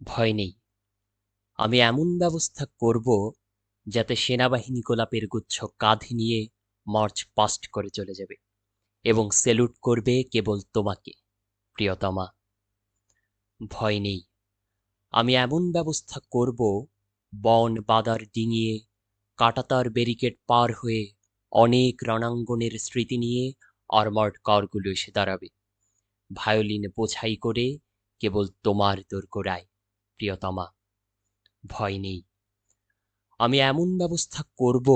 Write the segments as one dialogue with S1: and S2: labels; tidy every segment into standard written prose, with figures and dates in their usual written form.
S1: ভয় নেই। আমি এমন ব্যবস্থা করব যাতে সেনাবাহিনী গোলাপের গুচ্ছ কাঁধে নিয়ে মার্চ পাস্ট করে চলে যাবে এবং সেলুট করবে কেবল তোমাকে, প্রিয়তমা। ভয় নেই। আমি এমন ব্যবস্থা করব বন বাদার ডিঙিয়ে কাঁটাতার ব্যারিকেড পার হয়ে অনেক রণাঙ্গনের স্মৃতি নিয়ে আর্মার্ড কারগুলো এসে দাঁড়াবে ভায়োলিন বোঝাই করে কেবল তোমার দোরগোড়ায়, প্রিয়তমা। ভয় নেই। আমি এমন ব্যবস্থা করব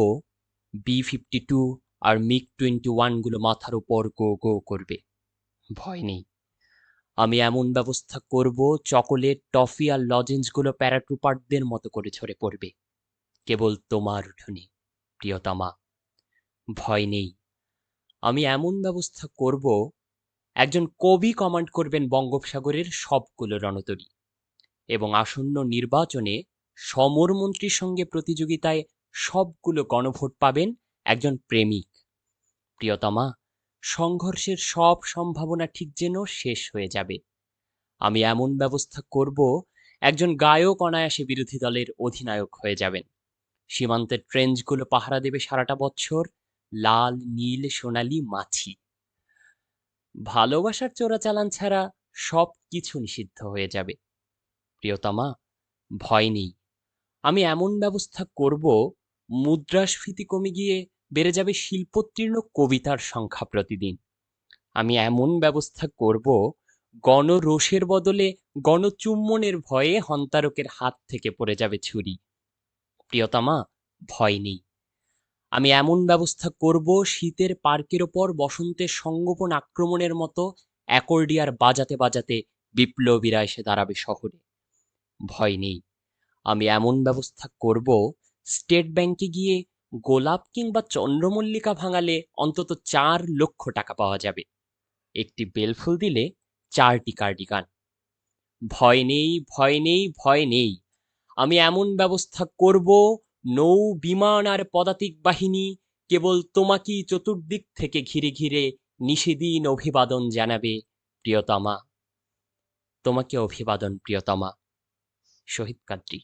S1: B-52 আর MiG-21 গুলো মাথার উপর গো গো করবে। ভয় নেই। আমি এমন ব্যবস্থা করব চকোলেট, টফি আর লজেন্সগুলো প্যারাট্রুপারদের মতো করে ঝরে পড়বে কেবল তোমার উঠোনে, প্রিয়তমা। ভয় নেই। আমি এমন ব্যবস্থা করব একজন কবি কমান্ড করবেন বঙ্গোপসাগরের সবগুলো রণতরী এবং আসন্ন নির্বাচনে সমরমন্ত্রীর সঙ্গে প্রতিযোগিতায় সবগুলো গণভোট পাবেন একজন প্রেমিক, প্রিয়তমা। সংঘর্ষের সব সম্ভাবনা ঠিক যেন শেষ হয়ে যাবে। আমি এমন ব্যবস্থা করব একজন গায়ক অনায়াসে বিরোধী দলের অধিনায়ক হয়ে যাবেন। সীমান্তের ট্রেঞ্চগুলো পাহারা দেবে সারাটা বছর লাল, নীল, সোনালি মাছি। ভালোবাসার চোরাচালান ছাড়া সব কিছু নিষিদ্ধ হয়ে যাবে, প্রিয়তমা। ভয় নেই। আমি এমন ব্যবস্থা করব মুদ্রাস্ফীতি কমে গিয়ে বেড়ে যাবে শিল্পোত্তীর্ণ কবিতার সংখ্যা প্রতিদিন। আমি এমন ব্যবস্থা করব গণরোষের বদলে গণচুম্বনের ভয়ে হন্তারকের হাত থেকে পড়ে যাবে ছুরি, প্রিয়তমা। ভয় নেই। আমি এমন ব্যবস্থা করব শীতের পার্কের ওপর বসন্তের সংগোপন আক্রমণের মতো অ্যাকর্ডিয়ার বাজাতে বাজাতে বিপ্লবীরা এসে দাঁড়াবে শহরে। ভয় নেই। আমি এমন ব্যবস্থা করব স্টেট ব্যাংকে গিয়ে গোলাপ কিংবা চন্দ্রমল্লিকা ভাঙালে অন্তত 4 লক্ষ টাকা পাওয়া যাবে। একটি বেলফুল দিলে 4টি কার্ডিগান। ভয় নেই, ভয় নেই, ভয় নেই। আমি এমন ব্যবস্থা করব নৌ, বিমান আর পদাতিক বাহিনী কেবল তোমাকেই চতুর্দিক থেকে ঘিরে ঘিরে নিষেদিন অভিবাদন জানাবে, প্রিয়তমা। তোমাকে অভিবাদন, প্রিয়তমা। শহীদ কাদ্রী।